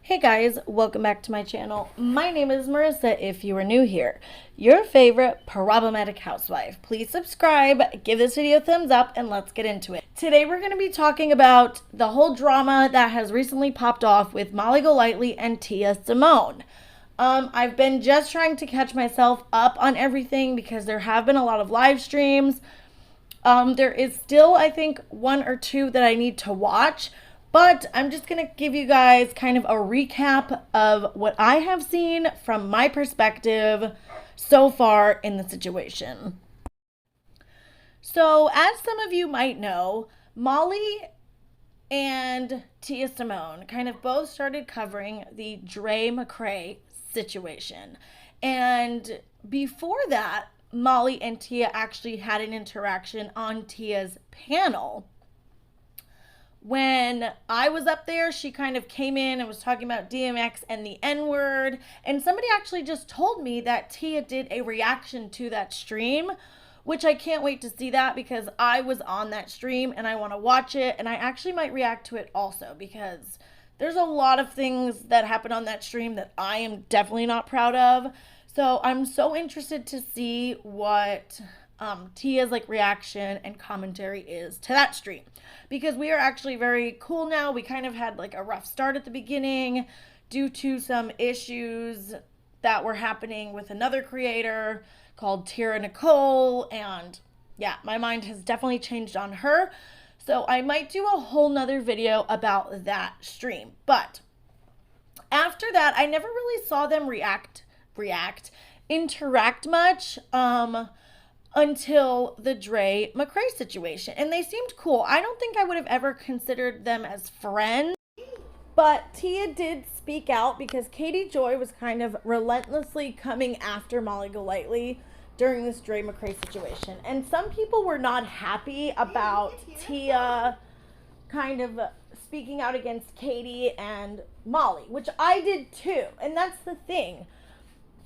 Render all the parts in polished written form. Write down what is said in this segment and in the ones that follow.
Hey guys, welcome back to my channel. My name is Marissa if you are new here. Your favorite problematic housewife. Please subscribe, give this video a thumbs up, and let's get into it. Today we're going to be talking about the whole drama that has recently popped off with Molly Golightly and Teaya Symone. I've been just trying to catch myself up on everything because there have been a lot of live streams. There is still, I think, one or two that I need to watch. But I'm just going to give you guys kind of a recap of what I have seen from my perspective so far in the situation. So, as some of you might know, Molly and Teaya Symone kind of both started covering the Mccray situation. And before that, Molly and Teaya actually had an interaction on Teaya's panel. When I was up there, she kind of came in and was talking about DMX and the N-word. And somebody actually just told me that Teaya did a reaction to that stream, which I can't wait to see that because I was on that stream and I want to watch it. And I actually might react to it also because there's a lot of things that happened on that stream that I am definitely not proud of. So I'm so interested to see what Teaya's reaction and commentary is to that stream, because we are actually very cool now. We kind of had a rough start at the beginning due to some issues that were happening with another creator called Tara Nicole, and yeah, my mind has definitely changed on her. So I might do a whole nother video about that stream. But after that, I never really saw them interact much until the Mccray situation. And they seemed cool. I don't think I would have ever considered them as friends. But Teaya did speak out because Katie Joy was kind of relentlessly coming after Molly Golightly during this Mccray situation. And some people were not happy about Teaya kind of speaking out against Katie and Molly, which I did too. And that's the thing.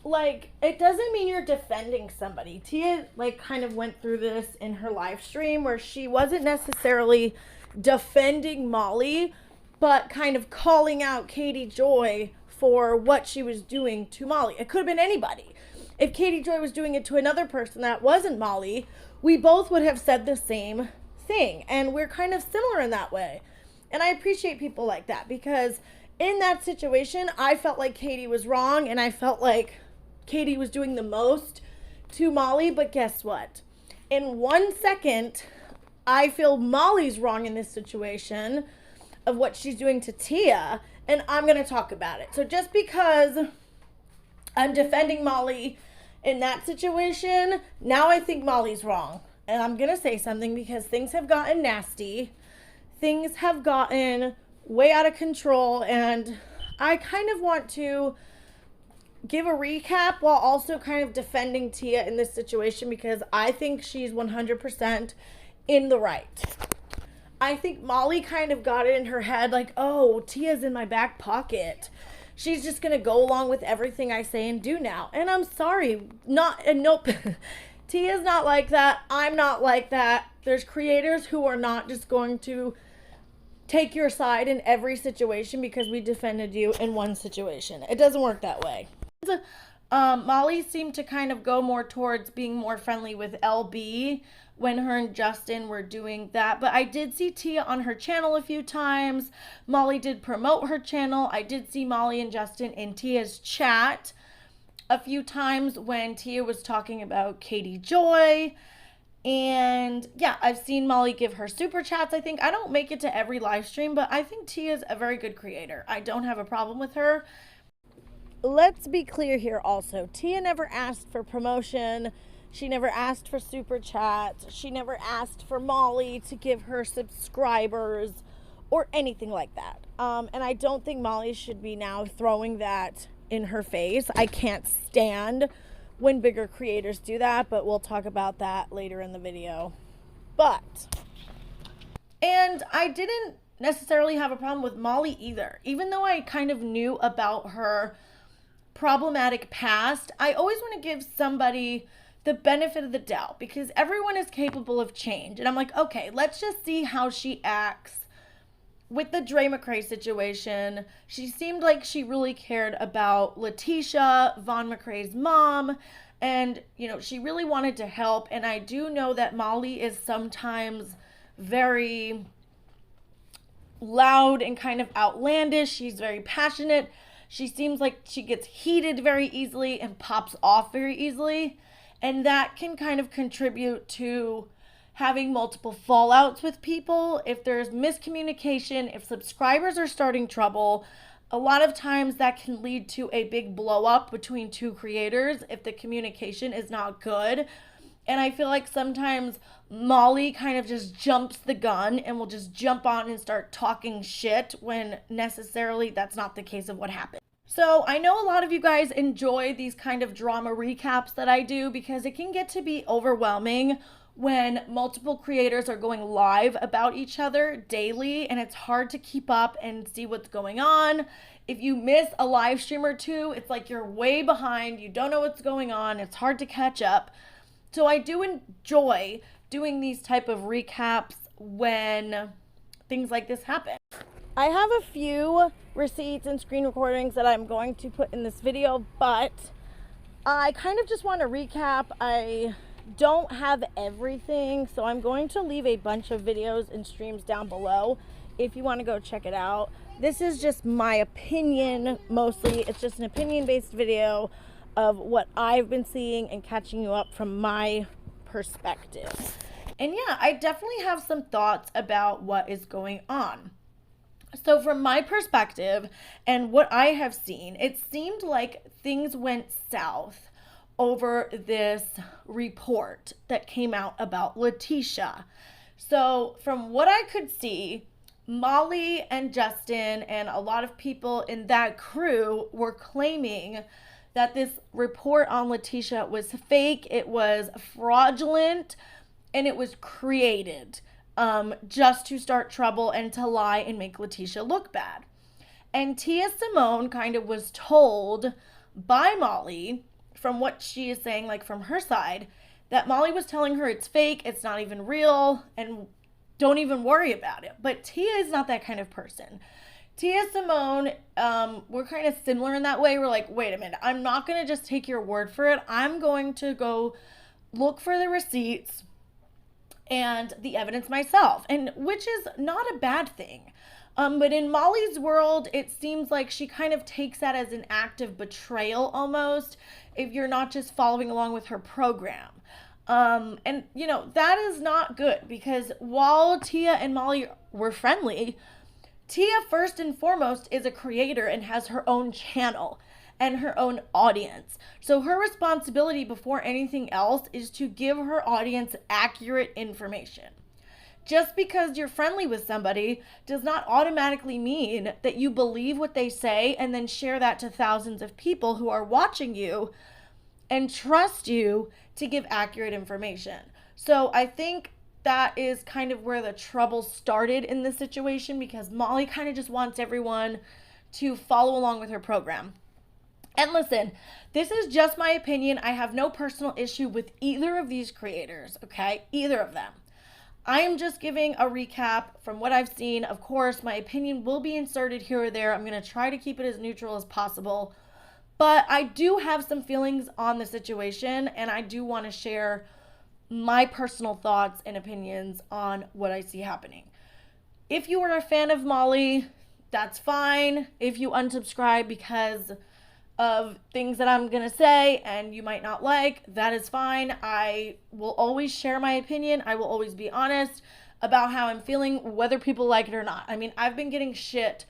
It doesn't mean you're defending somebody. Teaya, kind of went through this in her live stream where she wasn't necessarily defending Molly, but kind of calling out Katie Joy for what she was doing to Molly. It could have been anybody. If Katie Joy was doing it to another person that wasn't Molly, we both would have said the same thing. And we're kind of similar in that way. And I appreciate people like that because in that situation, I felt like Katie was wrong and I felt like Katie was doing the most to Molly, but guess what? In 1 second, I feel Molly's wrong in this situation of what she's doing to Teaya, and I'm going to talk about it. So just because I'm defending Molly in that situation, now I think Molly's wrong. And I'm going to say something because things have gotten nasty. Things have gotten way out of control, and I kind of want to give a recap while also kind of defending Teaya in this situation because I think she's 100% in the right. I think Molly kind of got it in her head oh, Teaya's in my back pocket. She's just going to go along with everything I say and do now. And I'm sorry. Nope. Teaya's not like that. I'm not like that. There's creators who are not just going to take your side in every situation because we defended you in one situation. It doesn't work that way. Molly seemed to kind of go more towards being more friendly with LB when her and Justin were doing that. But I did see Teaya on her channel a few times. Molly did promote her channel. I did see Molly and Justin in Teaya's chat a few times when Teaya was talking about Katie Joy. And yeah, I've seen Molly give her super chats. I think I don't make it to every live stream, but I think Teaya's a very good creator. I don't have a problem with her. Let's be clear here also. Teaya never asked for promotion. She never asked for super chats. She never asked for Molly to give her subscribers or anything like that. And I don't think Molly should be now throwing that in her face. I can't stand when bigger creators do that, but we'll talk about that later in the video. And I didn't necessarily have a problem with Molly either. Even though I kind of knew about her problematic past, I always want to give somebody the benefit of the doubt because everyone is capable of change. And I'm like, okay, let's just see how she acts with the Mccray situation, she seemed like she really cared about Leticia, Von Mccray's mom, and, you know, she really wanted to help. And I do know that Molly is sometimes very loud and kind of outlandish. She's very passionate. She seems like she gets heated very easily and pops off very easily. And that can kind of contribute to having multiple fallouts with people. If there's miscommunication, if subscribers are starting trouble, a lot of times that can lead to a big blow up between two creators if the communication is not good. And I feel like sometimes Molly kind of just jumps the gun and will just jump on and start talking shit when necessarily that's not the case of what happened. So I know a lot of you guys enjoy these kind of drama recaps that I do because it can get to be overwhelming when multiple creators are going live about each other daily and it's hard to keep up and see what's going on. If you miss a live stream or two, it's like you're way behind. You don't know what's going on. It's hard to catch up. So I do enjoy doing these type of recaps when things like this happen. I have a few receipts and screen recordings that I'm going to put in this video, but I kind of just want to recap. I don't have everything, so I'm going to leave a bunch of videos and streams down below if you want to go check it out. This is just my opinion mostly. It's just an opinion-based video of what I've been seeing and catching you up from my perspective. And yeah, I definitely have some thoughts about what is going on. So from my perspective and what I have seen, it seemed like things went south over this report that came out about Leticia. So from what I could see, Molly and Justin and a lot of people in that crew were claiming that this report on Leticia was fake, it was fraudulent, and it was created just to start trouble and to lie and make Leticia look bad. And Teaya Symone kind of was told by Molly, from what she is saying, like from her side, that Molly was telling her it's fake, it's not even real, and don't even worry about it. But Teaya is not that kind of person. Teaya Symone, we're kind of similar in that way. We're like, wait a minute, I'm not going to just take your word for it. I'm going to go look for the receipts and the evidence myself, and which is not a bad thing. But in Molly's world, it seems like she kind of takes that as an act of betrayal almost, if you're not just following along with her program. And, you know, that is not good because while Teaya and Molly were friendly, Teaya first and foremost is a creator and has her own channel and her own audience. So her responsibility before anything else is to give her audience accurate information. Just because you're friendly with somebody does not automatically mean that you believe what they say and then share that to thousands of people who are watching you and trust you to give accurate information. So I think that is kind of where the trouble started in this situation because Molly kind of just wants everyone to follow along with her program. And listen, this is just my opinion. I have no personal issue with either of these creators, okay? Either of them. I am just giving a recap from what I've seen. Of course, my opinion will be inserted here or there. I'm going to try to keep it as neutral as possible. But I do have some feelings on the situation, and I do want to share my personal thoughts and opinions on what I see happening. If you are a fan of Molly, that's fine. If you unsubscribe because of things that I'm going to say and you might not like, that is fine. I will always share my opinion. I will always be honest about how I'm feeling, whether people like it or not. I mean, I've been getting shit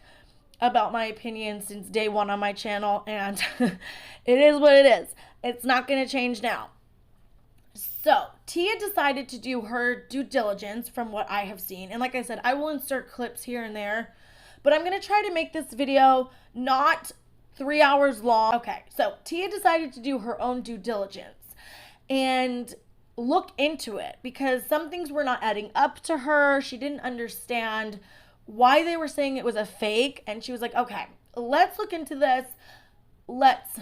about my opinion since day one on my channel, and it is what it is. It's not going to change now. So, Teaya decided to do her due diligence from what I have seen. And like I said, I will insert clips here and there, but I'm going to try to make this video not 3 hours long. Okay, so Teaya decided to do her own due diligence and look into it because some things were not adding up to her. She didn't understand why they were saying it was a fake, and she was like, okay, let's look into this. Let's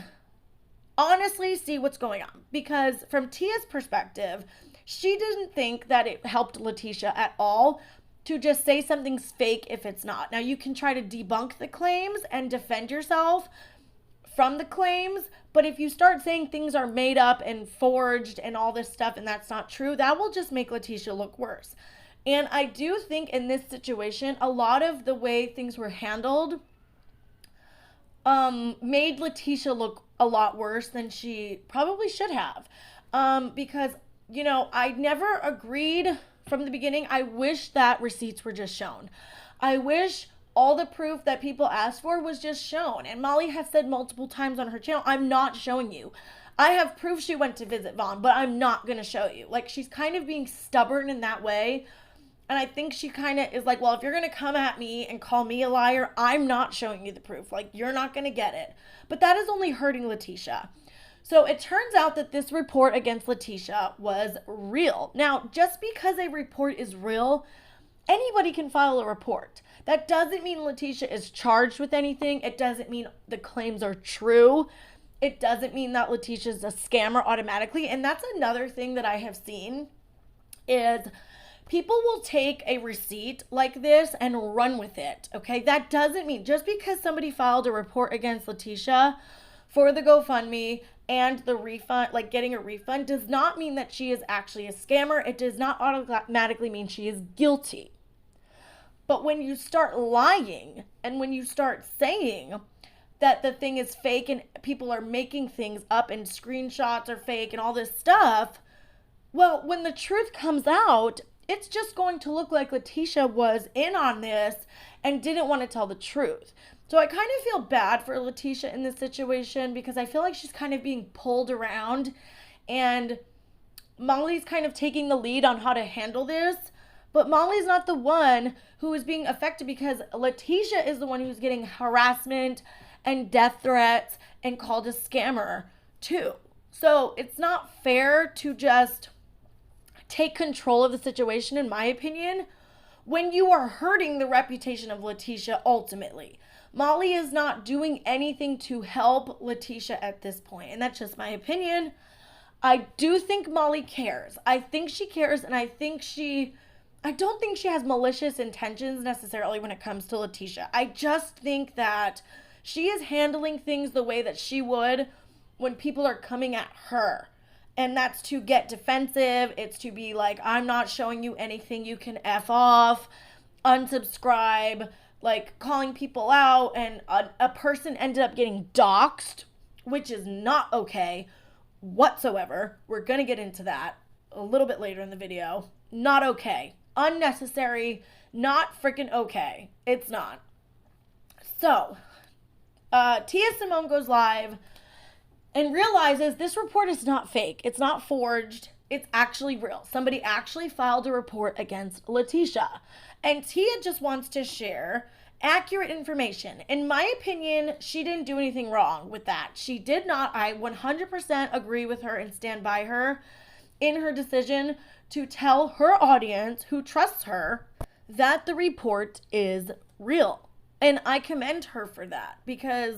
honestly see what's going on, because from Tia's perspective, she didn't think that it helped Leticia at all. to just say something's fake if it's not. Now, you can try to debunk the claims and defend yourself from the claims, but if you start saying things are made up and forged and all this stuff and that's not true, that will just make Leticia look worse. And I do think in this situation, a lot of the way things were handled made Leticia look a lot worse than she probably should have. Because, you know, I never agreed from the beginning. I wish that receipts were just shown. I wish all the proof that people asked for was just shown. And Molly has said multiple times on her channel, I'm not showing you. I have proof she went to visit Vaughn, but I'm not going to show you. Like, she's kind of being stubborn in that way. And I think she kind of is like, well, if you're going to come at me and call me a liar, I'm not showing you the proof. Like, you're not going to get it. But that is only hurting Leticia. So it turns out that this report against Leticia was real. Now, just because a report is real, anybody can file a report. That doesn't mean Leticia is charged with anything. It doesn't mean the claims are true. It doesn't mean that Leticia is a scammer automatically. And that's another thing that I have seen is people will take a receipt like this and run with it, okay? That doesn't mean, just because somebody filed a report against Leticia for the GoFundMe and the refund, like getting a refund, does not mean that she is actually a scammer. It does not automatically mean she is guilty. But when you start lying and when you start saying that the thing is fake and people are making things up and screenshots are fake and all this stuff, well, when the truth comes out, it's just going to look like Leticia was in on this and didn't want to tell the truth. So I kind of feel bad for Leticia in this situation because I feel like she's kind of being pulled around and Molly's kind of taking the lead on how to handle this. But Molly's not the one who is being affected because Leticia is the one who's getting harassment and death threats and called a scammer too. So it's not fair to just take control of the situation, in my opinion, when you are hurting the reputation of Leticia ultimately. Molly is not doing anything to help Leticia at this point, and that's just my opinion. I do think Molly cares. I think she cares, and I don't think she has malicious intentions necessarily when it comes to Leticia. I just think that she is handling things the way that she would when people are coming at her. And that's to get defensive. It's to be like, I'm not showing you anything. You can F off, unsubscribe, like calling people out. And a person ended up getting doxxed, which is not okay whatsoever. We're going to get into that a little bit later in the video. Not okay. Unnecessary. Not freaking okay. It's not. So, Teaya Symone goes live and realizes this report is not fake. It's not forged. It's actually real. Somebody actually filed a report against Leticia. And Teaya just wants to share accurate information. In my opinion, she didn't do anything wrong with that. She did not. I 100% agree with her and stand by her in her decision to tell her audience who trusts her that the report is real. And I commend her for that because,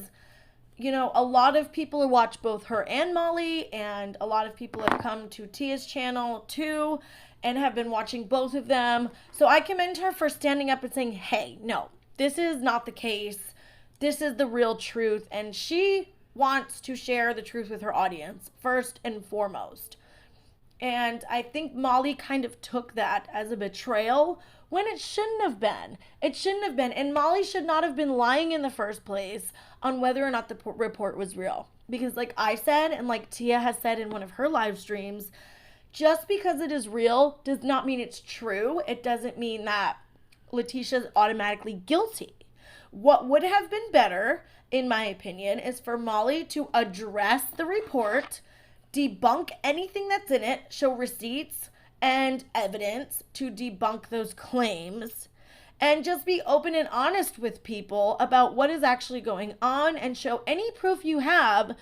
you know, a lot of people watch both her and Molly, and a lot of people have come to Tia's channel too and have been watching both of them. So I commend her for standing up and saying, hey, no, this is not the case. This is the real truth. And she wants to share the truth with her audience first and foremost. And I think Molly kind of took that as a betrayal when it shouldn't have been. It shouldn't have been. And Molly should not have been lying in the first place on whether or not the report was real. Because like I said, and like Teaya has said in one of her live streams, just because it is real does not mean it's true. It doesn't mean that Leticia is automatically guilty. What would have been better, in my opinion, is for Molly to address the report, debunk anything that's in it, show receipts and evidence to debunk those claims, and just be open and honest with people about what is actually going on and show any proof you have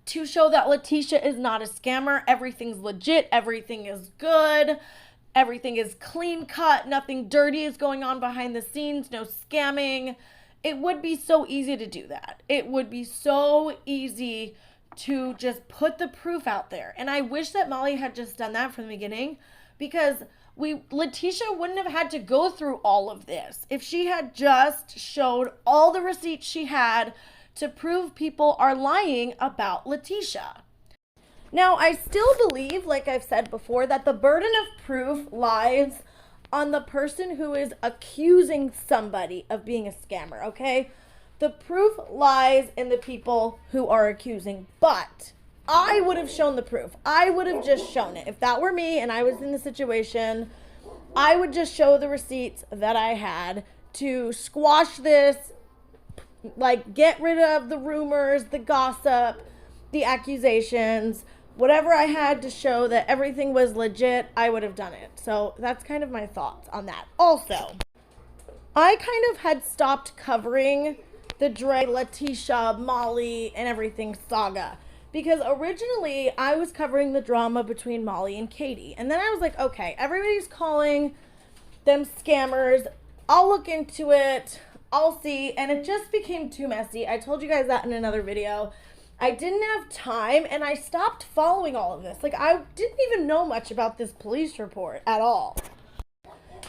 to show that Leticia is not a scammer. Everything's legit. Everything is good. Everything is clean cut. Nothing dirty is going on behind the scenes. No scamming. It would be so easy to do that. It would be so easy to just put the proof out there. And I wish that Molly had just done that from the beginning, because Leticia wouldn't have had to go through all of this if she had just showed all the receipts she had to prove people are lying about Leticia. Now, I still believe, like I've said before, that the burden of proof lies on the person who is accusing somebody of being a scammer, okay? The proof lies in the people who are accusing, but I would have shown the proof. I would have just shown it. If that were me and I was in the situation, I would just show the receipts that I had to squash this, like get rid of the rumors, the gossip, the accusations, whatever I had to show that everything was legit, I would have done it. So that's kind of my thoughts on that. Also, I kind of had stopped covering the Dre, Latisha, Molly, and everything saga. Because originally I was covering the drama between Molly and Katie. And then I was like, okay, everybody's calling them scammers. I'll look into it. I'll see. And it just became too messy. I told you guys that in another video. I didn't have time and I stopped following all of this. Like, I didn't even know much about this police report at all.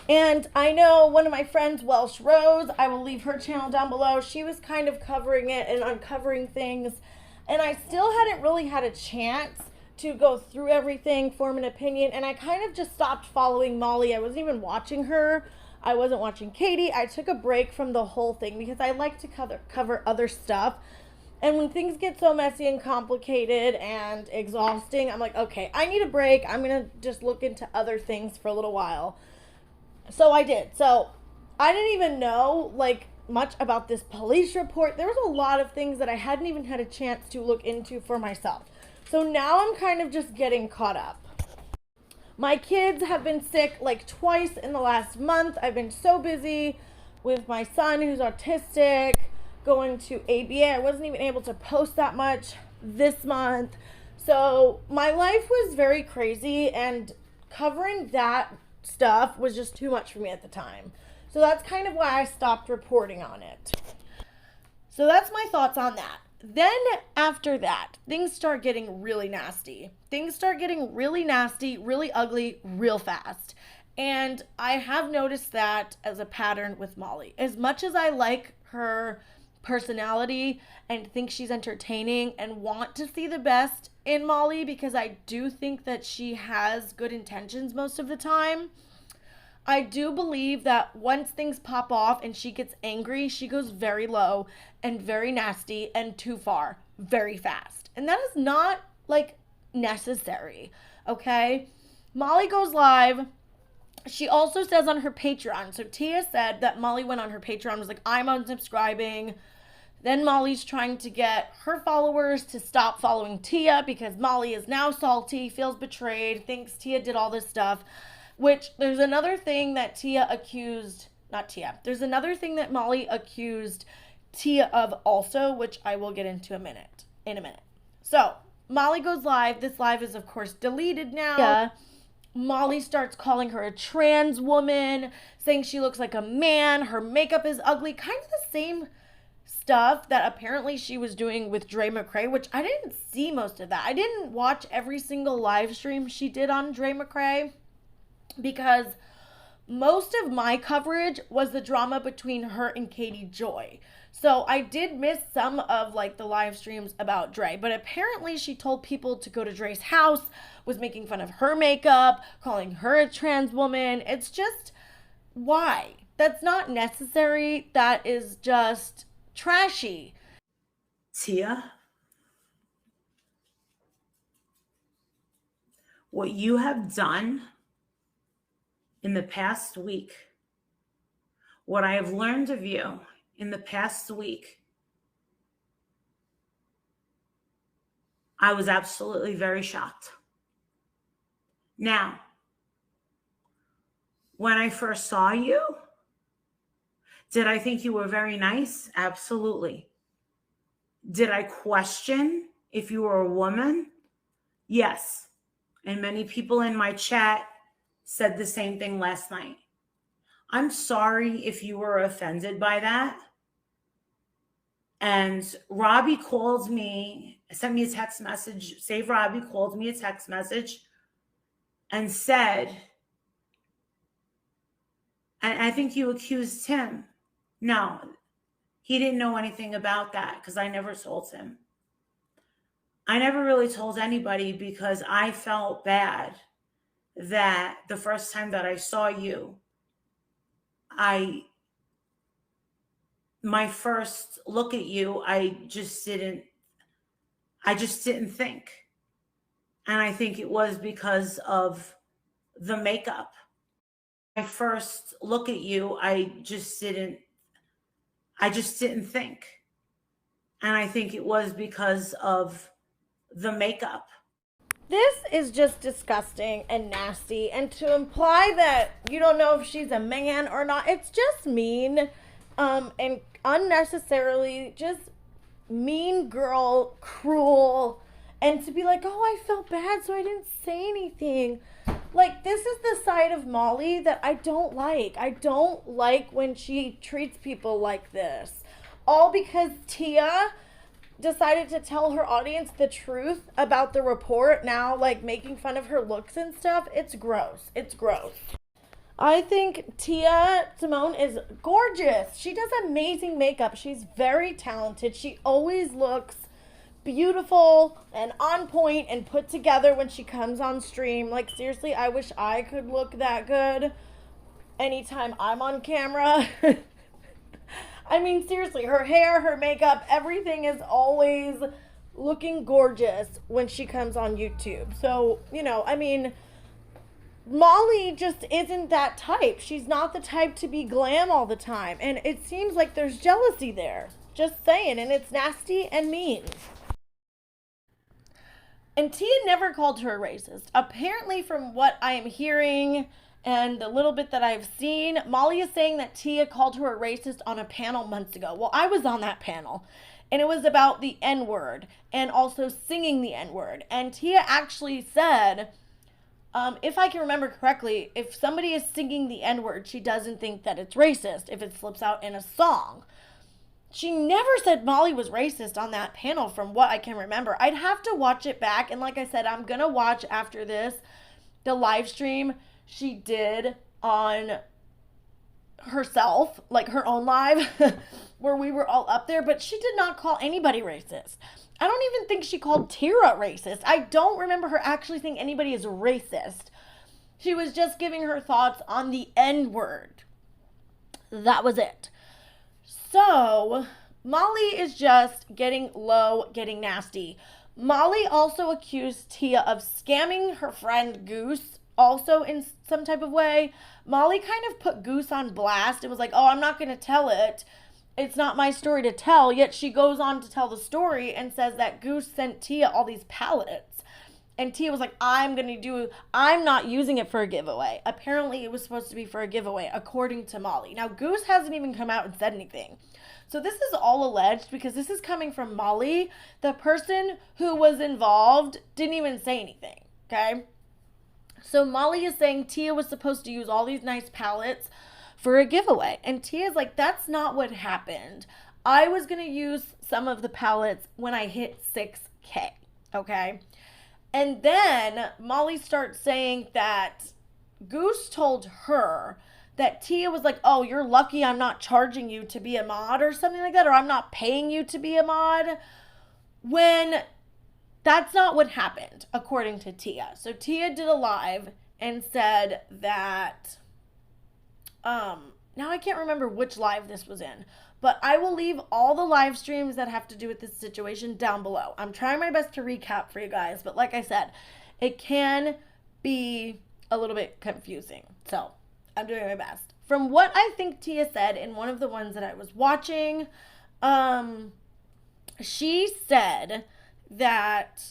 And I know one of my friends, Welsh Rose, I will leave her channel down below. She was kind of covering it and uncovering things. And I still hadn't really had a chance to go through everything, form an opinion. And I kind of just stopped following Molly. I wasn't even watching her. I wasn't watching Katie. I took a break from the whole thing because I like to cover other stuff. And when things get so messy and complicated and exhausting, I'm like, okay, I need a break. I'm going to just look into other things for a little while. So I did. So I didn't even know, like, much about this police report. There was a lot of things that I hadn't even had a chance to look into for myself. So now I'm kind of just getting caught up. My kids have been sick like twice in the last month. I've been so busy with my son who's autistic, going to ABA. I wasn't even able to post that much this month. So my life was very crazy and covering that stuff was just too much for me at the time. So that's kind of why I stopped reporting on it. So that's my thoughts on that. Then after that, things start getting really nasty. Things start getting really nasty, really ugly, real fast. And I have noticed that as a pattern with Molly. As much as I like her personality and think she's entertaining and want to see the best in Molly, because I do think that she has good intentions most of the time, I do believe that once things pop off and she gets angry, she goes very low and very nasty and too far very fast. And that is not, like, necessary, okay? Molly goes live. She also says on her Patreon, so Teaya said that Molly went on her Patreon, was like, I'm unsubscribing. Then Molly's trying to get her followers to stop following Teaya because Molly is now salty, feels betrayed, thinks Teaya did all this stuff. Which, there's another thing that there's another thing that Molly accused Teaya of also, which I will get into in a minute. So, Molly goes live. This live is, of course, deleted now. Yeah. Molly starts calling her a trans woman, saying she looks like a man, her makeup is ugly, kind of the same stuff that apparently she was doing with Dre Mccray, which I didn't see most of that. I didn't watch every single live stream she did on Dre Mccray, because most of my coverage was the drama between her and Katie Joy. So I did miss some of, like, the live streams about Dre, but apparently she told people to go to Dre's house, was making fun of her makeup, calling her a trans woman. It's just, why? That's not necessary. That is just trashy. Teaya, what you have done in the past week, what I have learned of you in the past week, I was absolutely very shocked. Now, when I first saw you, did I think you were very nice? Absolutely. Did I question if you were a woman? Yes. And many people in my chat said the same thing last night. I'm sorry if you were offended by that. And Robbie called me, sent me a text message. Save Robbie called me a text message and said I think you accused him. No, he didn't know anything about that because I never told him. I never really told anybody because I felt bad that the first time that I saw you, my first look at you, I just didn't think. And I think it was because of the makeup. My first look at you, I just didn't think. And I think it was because of the makeup. This is just disgusting and nasty. And to imply that you don't know if she's a man or not, it's just mean and unnecessarily just mean girl, cruel. And to be like, oh, I felt bad, so I didn't say anything. Like, this is the side of Molly that I don't like. I don't like when she treats people like this. All because Teaya decided to tell her audience the truth about the report, now like making fun of her looks and stuff. It's gross. It's gross. I think Teaya Symone is gorgeous. She does amazing makeup. She's very talented. She always looks beautiful and on point and put together when she comes on stream. Like, seriously, I wish I could look that good anytime I'm on camera. I mean, seriously, her hair, her makeup, everything is always looking gorgeous when she comes on YouTube. So, you know, I mean, Molly just isn't that type. She's not the type to be glam all the time. And it seems like there's jealousy there. Just saying. And it's nasty and mean. And Teaya never called her a racist. Apparently, from what I am hearing and the little bit that I've seen, Molly is saying that Teaya called her a racist on a panel months ago. Well, I was on that panel, and it was about the N-word and also singing the N-word. And Teaya actually said, if I can remember correctly, if somebody is singing the N-word, she doesn't think that it's racist if it slips out in a song. She never said Molly was racist on that panel from what I can remember. I'd have to watch it back. And like I said, I'm going to watch after this the live stream she did on herself, like her own live, where we were all up there. But she did not call anybody racist. I don't even think she called Tara racist. I don't remember her actually saying anybody is racist. She was just giving her thoughts on the N-word. That was it. So, Molly is just getting low, getting nasty. Molly also accused Teaya of scamming her friend Goose, also in some type of way. Molly kind of put Goose on blast. It was like, oh, I'm not going to tell it. It's not my story to tell. Yet she goes on to tell the story and says that Goose sent Teaya all these pallets. And Teaya was like, I'm not using it for a giveaway. Apparently, it was supposed to be for a giveaway, according to Molly. Now, Goose hasn't even come out and said anything. So this is all alleged because this is coming from Molly. The person who was involved didn't even say anything, okay? So Molly is saying Teaya was supposed to use all these nice palettes for a giveaway. And Teaya's like, that's not what happened. I was going to use some of the palettes when I hit 6K, okay? And then Molly starts saying that Goose told her that Teaya was like, oh, you're lucky I'm not charging you to be a mod or something like that, or I'm not paying you to be a mod, when that's not what happened, according to Teaya. So Teaya did a live and said that, now I can't remember which live this was in, but I will leave all the live streams that have to do with this situation down below. I'm trying my best to recap for you guys, but like I said, it can be a little bit confusing. So I'm doing my best. From what I think Teaya said in one of the ones that I was watching, she said that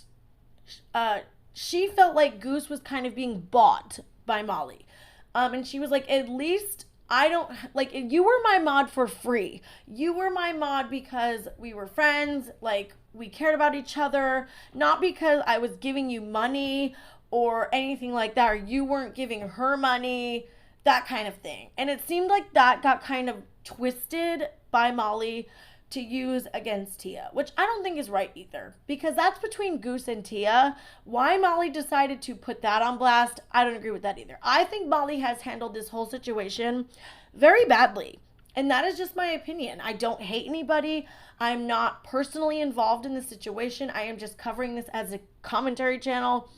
she felt like Goose was kind of being bought by Molly. And she was like, at least I don't, like, you were my mod for free. You were my mod because we were friends, like, we cared about each other, not because I was giving you money or anything like that, or you weren't giving her money, that kind of thing. And it seemed like that got kind of twisted by Molly to use against Teaya, which I don't think is right either, because that's between Goose and Teaya. Why Molly decided to put that on blast, I don't agree with that either. I think Molly has handled this whole situation very badly, and that is just my opinion. I don't hate anybody. I'm not personally involved in the situation. I am just covering this as a commentary channel.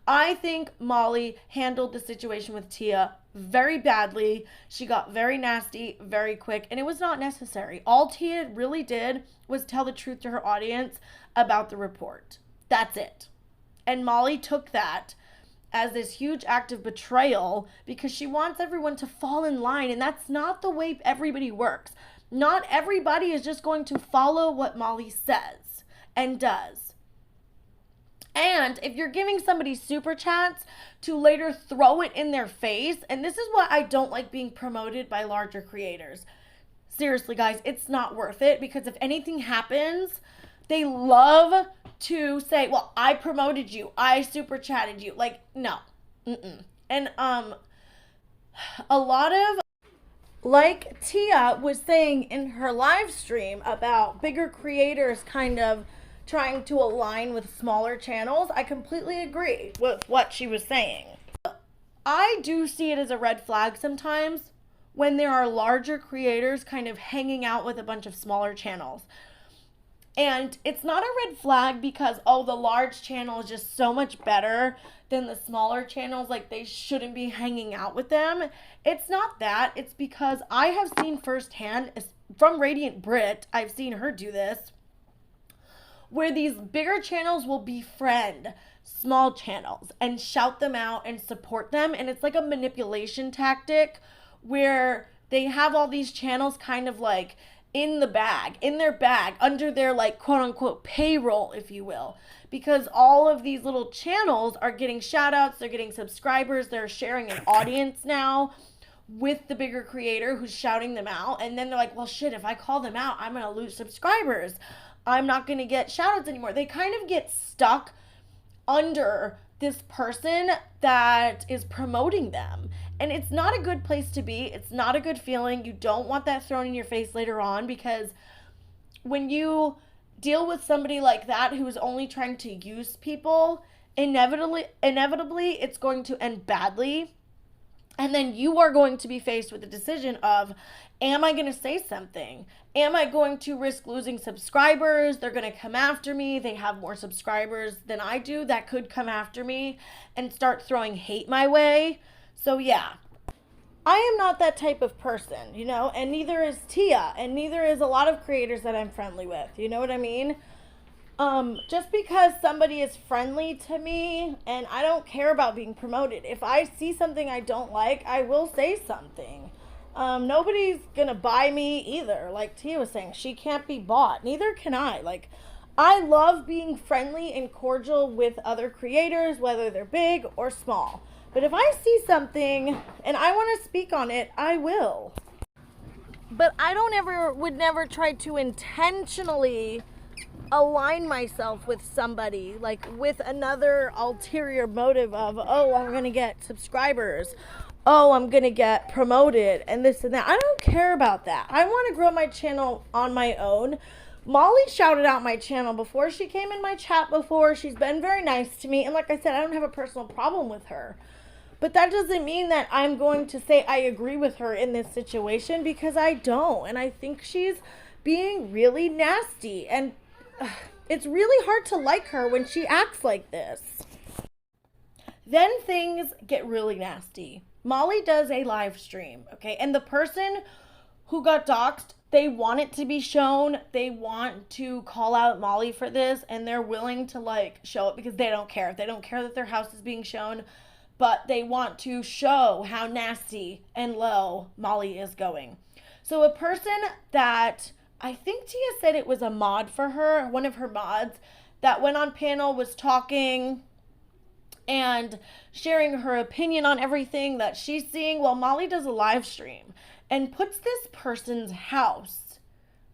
I think Molly handled the situation with Teaya very badly. She got very nasty very quick, and it was not necessary. All Teaya really did was tell the truth to her audience about the report. That's it. And Molly took that as this huge act of betrayal because she wants everyone to fall in line, and that's not the way everybody works. Not everybody is just going to follow what Molly says and does. And if you're giving somebody super chats to later throw it in their face, and this is why I don't like being promoted by larger creators. Seriously, guys, it's not worth it, because if anything happens, they love to say, well, I promoted you, I super chatted you. Like, no. And a lot of, like Teaya was saying in her live stream about bigger creators kind of trying to align with smaller channels, I completely agree with what she was saying. I do see it as a red flag sometimes when there are larger creators kind of hanging out with a bunch of smaller channels. And it's not a red flag because, oh, the large channel is just so much better than the smaller channels, like they shouldn't be hanging out with them. It's not that. It's because I have seen firsthand from Radiant Brit, I've seen her do this, where these bigger channels will befriend small channels and shout them out and support them. And it's like a manipulation tactic where they have all these channels kind of like in their bag, under their like quote unquote payroll, if you will. Because all of these little channels are getting shout outs, they're getting subscribers, they're sharing an audience now with the bigger creator who's shouting them out. And then they're like, well, shit, if I call them out, I'm going to lose subscribers. I'm not going to get shout-outs anymore. They kind of get stuck under this person that is promoting them. And it's not a good place to be. It's not a good feeling. You don't want that thrown in your face later on, because when you deal with somebody like that who is only trying to use people, inevitably it's going to end badly. And then you are going to be faced with the decision of, am I going to say something? Am I going to risk losing subscribers? They're going to come after me. They have more subscribers than I do that could come after me and start throwing hate my way. So yeah, I am not that type of person, you know, and neither is Teaya, and neither is a lot of creators that I'm friendly with. You know what I mean? Just because somebody is friendly to me and I don't care about being promoted, if I see something I don't like, I will say something. Nobody's gonna buy me either. Like Teaya was saying, she can't be bought. Neither can I. Like, I love being friendly and cordial with other creators, whether they're big or small. But if I see something and I want to speak on it, I will. But I would never try to intentionally align myself with somebody, like with another ulterior motive of, oh, I'm gonna get subscribers, oh, I'm gonna get promoted, and this and that. I don't care about that. I want to grow my channel on my own. Molly shouted out my channel before. She came in my chat before. She's been very nice to me, and like I said, I don't have a personal problem with her. But that doesn't mean that I'm going to say I agree with her in this situation, because I don't. And I think she's being really nasty, and it's really hard to like her when she acts like this. Then things get really nasty. Molly does a live stream, okay? And the person who got doxxed, they want it to be shown. They want to call out Molly for this, and they're willing to like show it because they don't care. They don't care that their house is being shown, but they want to show how nasty and low Molly is going. So a person that, I think Teaya said it was a mod for her, one of her mods, that went on panel, was talking and sharing her opinion on everything that she's seeing. Well, Molly does a live stream and puts this person's house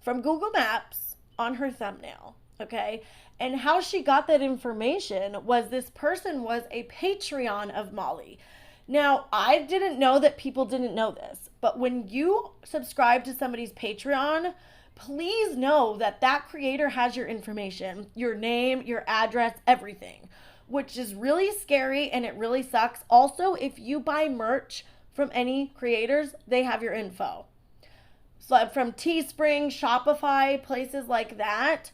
from Google Maps on her thumbnail, okay? And how she got that information was this person was a Patreon of Molly. Now, I didn't know that people didn't know this, but when you subscribe to somebody's Patreon, please know that that creator has your information, your name, your address, everything, which is really scary and it really sucks. Also, if you buy merch from any creators, they have your info. So from Teespring, Shopify, places like that,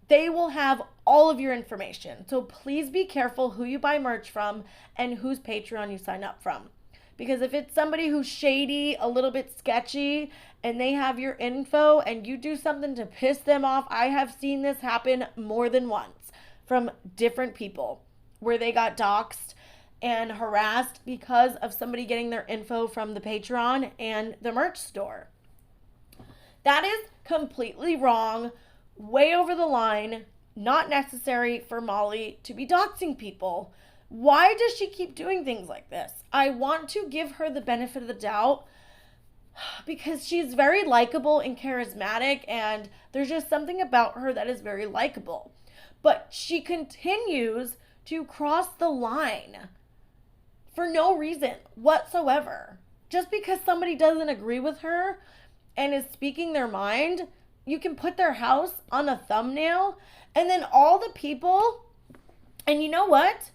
they will have all of your information. So please be careful who you buy merch from and whose Patreon you sign up from. Because if it's somebody who's shady, a little bit sketchy, and they have your info and you do something to piss them off, I have seen this happen more than once from different people where they got doxxed and harassed because of somebody getting their info from the Patreon and the merch store. That is completely wrong, way over the line, not necessary for Molly to be doxing people. Why does she keep doing things like this? I want to give her the benefit of the doubt because she's very likable and charismatic, and there's just something about her that is very likable. But she continues to cross the line for no reason whatsoever. Just because somebody doesn't agree with her and is speaking their mind, you can put their house on a thumbnail, and then all the people, and you know what?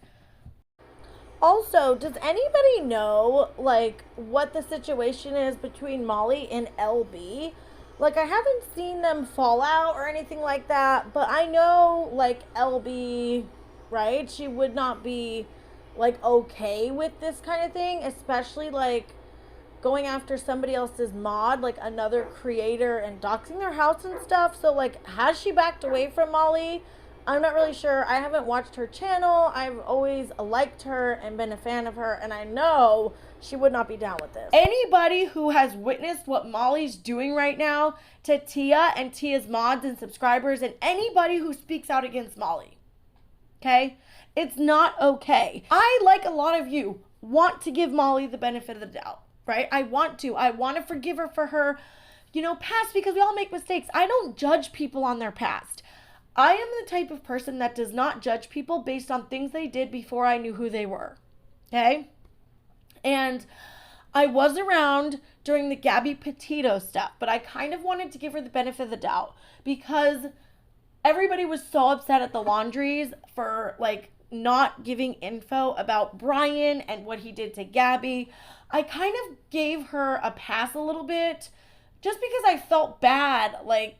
Also, does anybody know, like, what the situation is between Molly and LB? Like, I haven't seen them fall out or anything like that, but I know, like, LB, right? She would not be, like, okay with this kind of thing, especially, like, going after somebody else's mod, like another creator, and doxing their house and stuff. So, like, has she backed away from Molly? I'm not really sure. I haven't watched her channel. I've always liked her and been a fan of her, and I know she would not be down with this. Anybody who has witnessed what Molly's doing right now to Teaya and Teaya's mods and subscribers, and anybody who speaks out against Molly, okay? It's not okay. I, like a lot of you, want to give Molly the benefit of the doubt, right? I want to forgive her for her, past, because we all make mistakes. I don't judge people on their past. I am the type of person that does not judge people based on things they did before I knew who they were, okay? And I was around during the Gabby Petito stuff, but I kind of wanted to give her the benefit of the doubt because everybody was so upset at the laundries for, like, not giving info about Brian and what he did to Gabby. I kind of gave her a pass a little bit just because I felt bad. Like,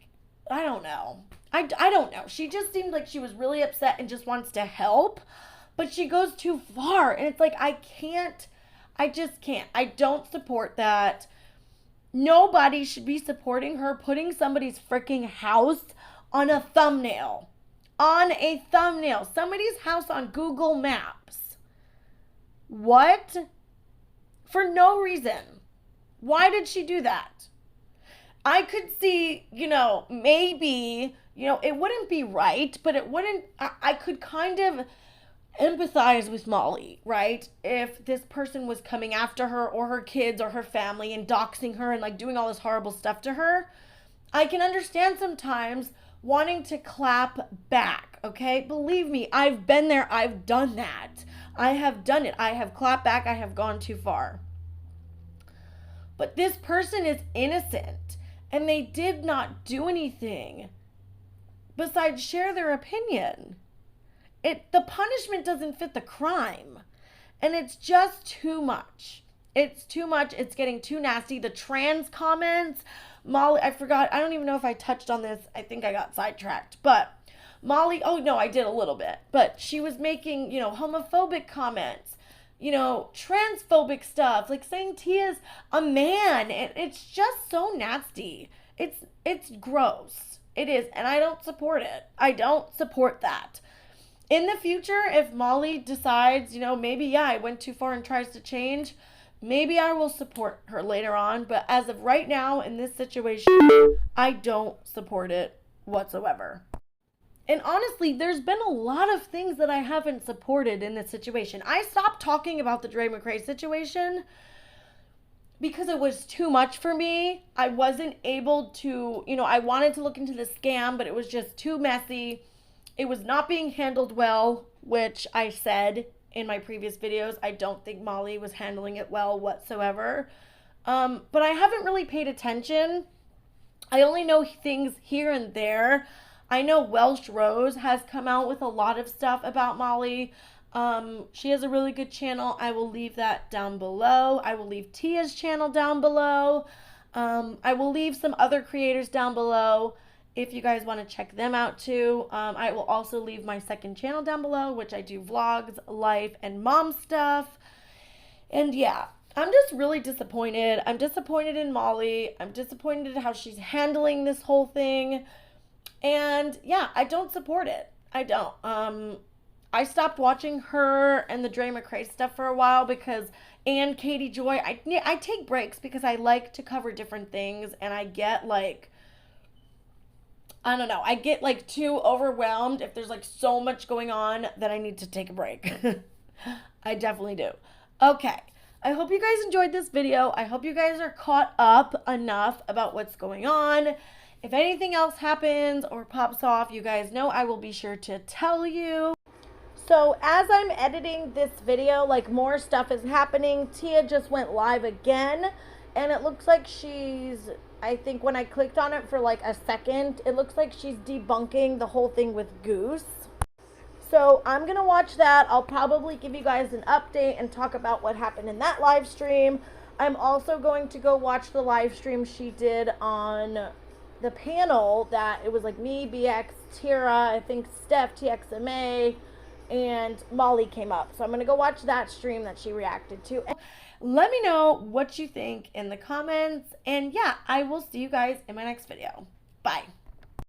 I don't know. I don't know. She just seemed like she was really upset and just wants to help, but she goes too far. And it's like, I just can't. I don't support that. Nobody should be supporting her putting somebody's freaking house on a thumbnail. On a thumbnail. Somebody's house on Google Maps. What? For no reason. Why did she do that? I could see, maybe, it wouldn't be right, but I could kind of empathize with Molly, right? If this person was coming after her or her kids or her family and doxing her and, like, doing all this horrible stuff to her, I can understand sometimes wanting to clap back, okay? Believe me, I've been there. I've done that. I have done it. I have clapped back. I have gone too far. But this person is innocent, and they did not do anything besides share their opinion. The punishment doesn't fit the crime, and it's just too much. It's too much. It's getting too nasty. The trans comments, Molly, I forgot. I don't even know if I touched on this. I think I got sidetracked. But Molly, oh no, I did a little bit. But she was making, homophobic comments, transphobic stuff, like saying Teaya's a man. It's just so nasty. It's gross. It is. And I don't support it. I don't support that. In the future, if Molly decides, maybe, I went too far and tries to change, maybe I will support her later on. But as of right now, in this situation, I don't support it whatsoever. And honestly, there's been a lot of things that I haven't supported in this situation. I stopped talking about the Mccray situation because it was too much for me. I wasn't able to, I wanted to look into the scam, but it was just too messy. It was not being handled well, which I said in my previous videos. I don't think Molly was handling it well whatsoever. But I haven't really paid attention I only know things here and there. I know Welsh Rose has come out with a lot of stuff about Molly. She has a really good channel. I will leave that down below. I will leave Tia's channel down below. I will leave some other creators down below if you guys want to check them out too. I will also leave my second channel down below, which I do vlogs, life, and mom stuff. And yeah, I'm just really disappointed. I'm disappointed in Molly. I'm disappointed in how she's handling this whole thing. And yeah, I don't support it. I don't. I stopped watching her and the Mccray stuff for a while because, and Katie Joy, I take breaks because I like to cover different things, and I get like, I don't know, I get like too overwhelmed if there's like so much going on that I need to take a break. I definitely do. Okay. I hope you guys enjoyed this video. I hope you guys are caught up enough about what's going on. If anything else happens or pops off, you guys know I will be sure to tell you. So as I'm editing this video, like more stuff is happening. Tia just went live again, and it looks like she's, I think when I clicked on it for like a second, it looks like she's debunking the whole thing with Goose. So I'm going to watch that. I'll probably give you guys an update and talk about what happened in that live stream. I'm also going to go watch the live stream she did on the panel that it was like me, BX, Tira, I think Steph, TXMA, and Molly came up. So I'm going to go watch that stream that she reacted to. Let me know what you think in the comments. And yeah, I will see you guys in my next video. Bye.